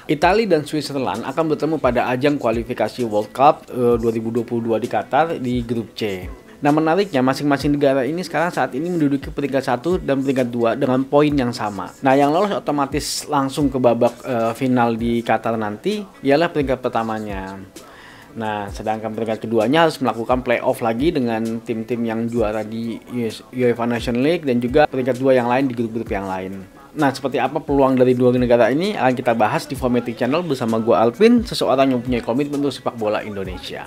Italia dan Switzerland akan bertemu pada ajang kualifikasi World Cup 2022 di Qatar di grup C. Nah, menariknya masing-masing negara ini sekarang saat ini menduduki peringkat 1 dan peringkat 2 dengan poin yang sama. Nah, yang lolos otomatis langsung ke babak final di Qatar nanti ialah peringkat pertamanya. Nah, sedangkan peringkat keduanya harus melakukan playoff lagi dengan tim-tim yang juara di UEFA Nations League dan juga peringkat 2 yang lain di grup-grup yang lain. Nah, seperti apa peluang dari dua negara ini akan kita bahas di Formatic Channel bersama gue Alvin, seseorang yang punya komitmen untuk sepak bola Indonesia.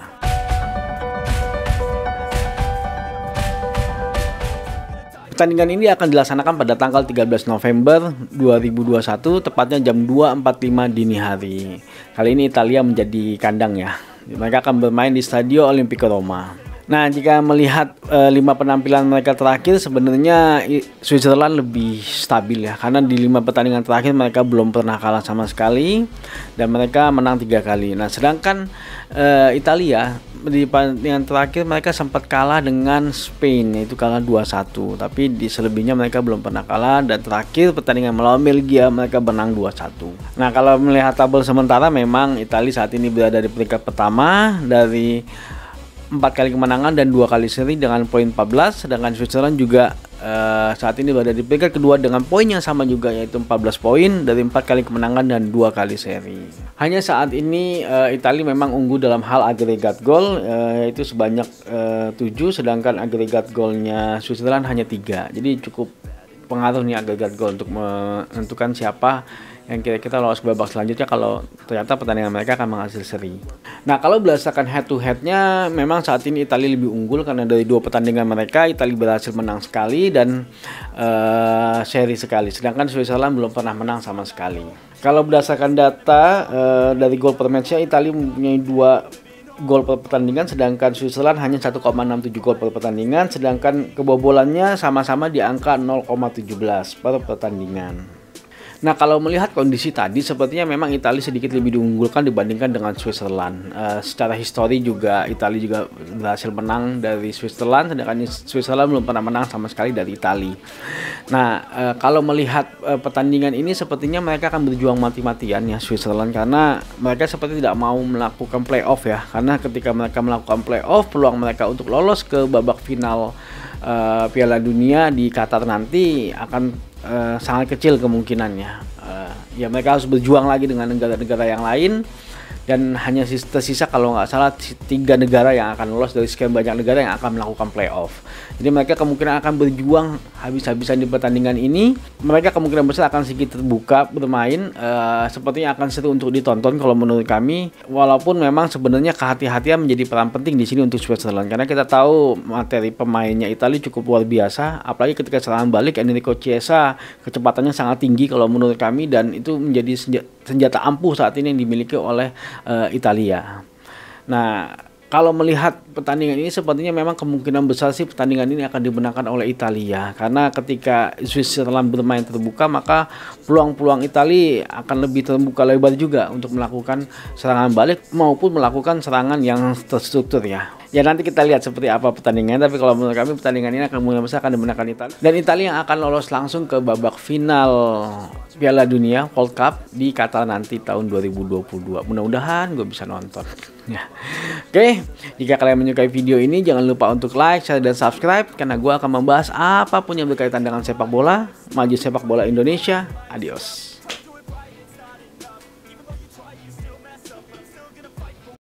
Pertandingan ini akan dilaksanakan pada tanggal 13 November 2021, tepatnya jam 2.45 dini hari. Kali ini Italia menjadi kandang ya. Mereka akan bermain di Stadio Olimpico Roma. Nah, jika melihat 5 penampilan mereka terakhir, sebenarnya Switzerland lebih stabil ya, karena di 5 pertandingan terakhir mereka belum pernah kalah sama sekali dan mereka menang 3 kali. Nah, sedangkan Italia di pertandingan terakhir mereka sempat kalah dengan Spain, yaitu kalah 2-1, tapi di selebihnya mereka belum pernah kalah, dan terakhir pertandingan melawan Belgia mereka menang 2-1. Nah, kalau melihat tabel sementara memang Italia saat ini berada di peringkat pertama dari 4 kali kemenangan dan 2 kali seri dengan poin 14, sedangkan Switzerland juga saat ini berada di peringkat kedua dengan poin yang sama juga, yaitu 14 poin dari 4 kali kemenangan dan 2 kali seri. Hanya saat ini Italia memang unggul dalam hal agregat gol, yaitu sebanyak 7, sedangkan agregat golnya Switzerland hanya 3. Jadi cukup pengaruh nih agregat gol untuk menentukan siapa yang kira-kira lolos ke babak selanjutnya kalau ternyata pertandingan mereka akan menghasil seri. Nah, kalau berdasarkan head to headnya memang saat ini Italia lebih unggul karena dari 2 pertandingan mereka Italia berhasil menang sekali dan seri sekali, sedangkan Switzerland belum pernah menang sama sekali. Kalau berdasarkan data dari gol per matchnya, Italia mempunyai 2 gol per pertandingan, sedangkan Switzerland hanya 1,67 gol per pertandingan, sedangkan kebobolannya sama-sama di angka 0,17 per pertandingan. Nah, kalau melihat kondisi tadi, sepertinya memang Italia sedikit lebih diunggulkan dibandingkan dengan Switzerland. Secara histori juga Italia juga berhasil menang dari Switzerland, sedangkan Switzerland belum pernah menang sama sekali dari Italia. Nah, kalau melihat pertandingan ini, sepertinya mereka akan berjuang mati-matian ya Switzerland, karena mereka seperti tidak mau melakukan playoff ya. Karena ketika mereka melakukan playoff, peluang mereka untuk lolos ke babak final Piala Dunia di Qatar nanti akan sangat kecil kemungkinannya. Ya mereka harus berjuang lagi dengan negara-negara yang lain, dan hanya tersisa kalau nggak salah 3 negara yang akan lolos dari sekian banyak negara yang akan melakukan playoff. Jadi mereka kemungkinan akan berjuang habis-habisan di pertandingan ini. Mereka kemungkinan besar akan sedikit terbuka bermain, sepertinya akan seru untuk ditonton kalau menurut kami. Walaupun memang sebenarnya kehati-hatian menjadi peran penting di sini untuk Switzerland, karena kita tahu materi pemainnya Italia cukup luar biasa, apalagi ketika serangan balik Enrico Chiesa kecepatannya sangat tinggi kalau menurut kami, dan itu menjadi senjata ampuh saat ini yang dimiliki oleh Italia. Nah, kalau melihat pertandingan ini sepertinya memang kemungkinan besar sih pertandingan ini akan dimenangkan oleh Italia, karena ketika Switzerland bermain terbuka maka peluang-peluang Italia akan lebih terbuka lebar juga untuk melakukan serangan balik maupun melakukan serangan yang terstruktur ya. Ya, nanti kita lihat seperti apa pertandingannya, tapi kalau menurut kami pertandingan ini akan kemungkinan besar akan dimenangkan Italia, dan Italia yang akan lolos langsung ke babak final Piala Dunia World Cup di Qatar nanti tahun 2022. Mudah-mudahan gue bisa nonton ya. Oke, jika kalian menyukai video ini jangan lupa untuk like, share, dan subscribe, karena gue akan membahas apapun yang berkaitan dengan sepak bola, maju sepak bola Indonesia. Adios.